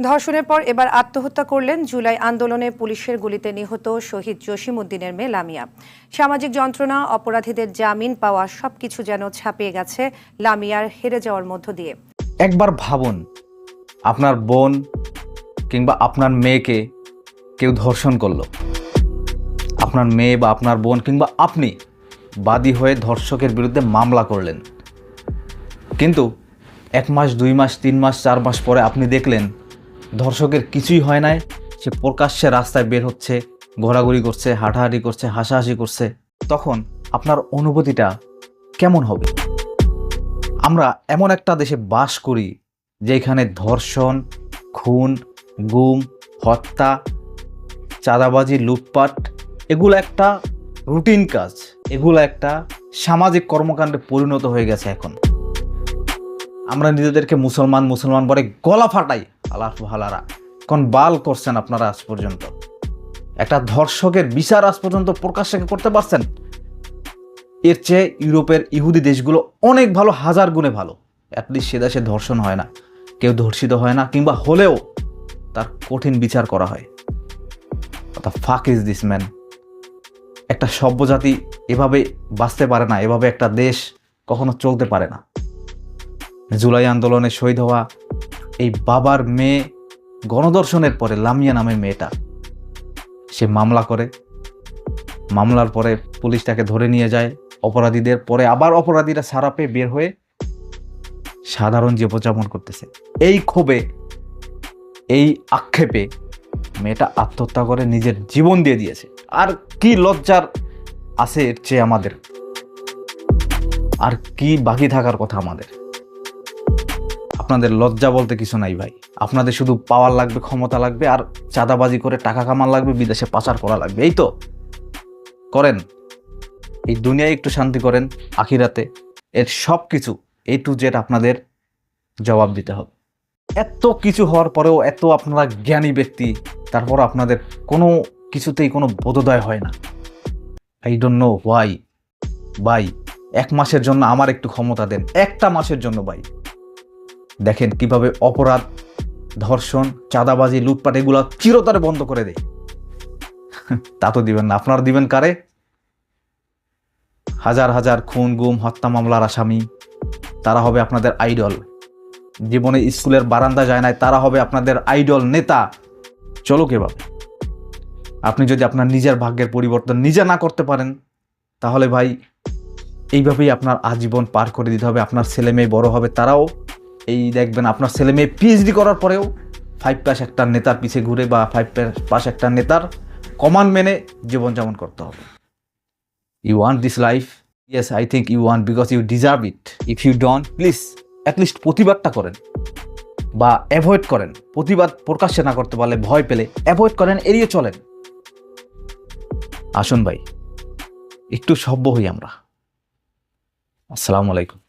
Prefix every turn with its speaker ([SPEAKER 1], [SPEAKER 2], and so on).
[SPEAKER 1] ধর্ষণের পর এবার আত্মহত্যা করলেন জুলাই আন্দোলনে পুলিশের গুলিতে নিহত শহীদ জসিম উদ্দিনের মেয়ে লামিয়া। সামাজিক যন্ত্রণা, অপরাধীদের জামিন পাওয়া সবকিছু যেন ছাপিয়ে গেছে লামিয়ার হেরে যাওয়ার মধ্য দিয়ে।
[SPEAKER 2] একবার ভাবুন, আপনার বোন কিংবা আপনার মেয়েকে কেউ ধর্ষণ করলো, আপনার মেয়ে বা আপনার বোন কিংবা আপনি বাদী হয়ে ধর্ষকের বিরুদ্ধে মামলা করলেন, কিন্তু 1 মাস 2 মাস 3 মাস 4 মাস পরে আপনি দেখলেন ধর্ষকের কিছুই হয় নাই, সে প্রকাশ্যে রাস্তায় বের হচ্ছে, ঘোরাঘুরি করছে, হাঁটাহাঁটি করছে, হাসাহাসি করছে, তখন আপনার অনুভূতিটা কেমন হবে? আমরা এমন একটা দেশে বাস করি যেখানে ধর্ষণ, খুন, গুম, হত্যা, চাঁদাবাজি, লুটপাট এগুলো একটা রুটিন কাজ, এগুলো একটা সামাজিক কর্মকাণ্ডে পরিণত হয়ে গেছে। এখন আমরা নিজেদেরকে মুসলমান মুসলমান বলে গলা ফাটাই, আলাফ হালারা কোন বাল করছেন আপনারা? আজ পর্যন্ত একটা ধর্ষকের বিচার আজ পর্যন্ত প্রকাশ্যে করতে পারছেন? এর চেয়ে ইউরোপের ইহুদি দেশগুলো অনেক ভালো, হাজার গুণে ভালো। অ্যাটলিস্ট সে দেশে ধর্ষণ হয় না, কেউ ধর্ষিত হয় না, কিংবা হলেও তার কঠিন বিচার করা হয়। The fuck is this man? একটা সভ্য জাতি এভাবে বাঁচতে পারে না, এভাবে একটা দেশ কখনো চলতে পারে না। জুলাই আন্দোলনে শহীদ হওয়া এই বাবার মেয়ে, গণধর্ষণের পরে লামিয়া নামের মেয়েটা, সে মামলা করে, মামলার পরে পুলিশ তাকে ধরে নিয়ে যায় অপরাধীদের, পরে আবার অপরাধীরা ছাড়া পেয়ে বের হয়ে সাধারণ জীবনযাপন করতেছে। এই ক্ষোভে, এই আক্ষেপে মেয়েটা আত্মহত্যা করে নিজের জীবন দিয়ে দিয়েছে। আর কি লজ্জার আছে এর চেয়ে আমাদের? আর কি বাকি থাকার কথা আমাদের? আপনাদের লজ্জা বলতে কিছু নাই ভাই। আপনাদের শুধু পাওয়ার লাগবে, ক্ষমতা লাগবে, আর চাঁদাবাজি করে টাকা কামান লাগবে, বিদেশে পাচার করা লাগবে। এই তো করেন, এই দুনিয়ায় একটু শান্তি করেন, আখিরাতে এর সব কিছু A to Z আপনাদের জবাব দিতে হবে। এত কিছু হওয়ার পরেও, এত আপনারা জ্ঞানী ব্যক্তি, তারপর আপনাদের কোনো কিছুতেই কোনো বোধোদয় হয় না। I don't know Y. ভাই, 1 মাসের জন্য আমার একটু ক্ষমতা দেন, একটা মাসের জন্য ভাই। দেখেন কিভাবে অপরাধ, ধর্ষণ, চাঁদাবাজি, লুটপাট এগুলো চিরতরে বন্ধ করে দেয়। তা তো দিবেন না। আপনারা দিবেন কারে? হাজার হাজার খুন, গুম, হত্যা মামলার আসামি, তারা হবে আপনাদের আইডল। জীবনে স্কুলের বারান্দা যায় নাই, তারা হবে আপনাদের আইডল নেতা। চলো এভাবে। আপনি যদি আপনার নিজের ভাগ্যের পরিবর্তন নিজে না করতে পারেন, তাহলে ভাই এইভাবেই আপনার আজীবন পার করে দিতে হবে। আপনার ছেলে মেয়ে বড় হবে, তারাও এই দেখবেন আপনার ছেলে মেয়ে PhD করার পরেও 5+ একটা নেতার পিছে ঘুরে, বা 5+ একটা নেতার কমান্ড মেনে জীবনযাপন করতে হবে। You want this life? Yes, I think you want, because you deserve it. If you don't, please at least প্রতিবাদটা করেন বা অ্যাভয়েড করেন। প্রতিবাদ প্রকাশ্যে না করতে পারলে, ভয় পেলে অ্যাভয়েড করেন, এড়িয়ে চলেন। আসুন ভাই, একটু সভ্য হই আমরা। আসসালামু আলাইকুম।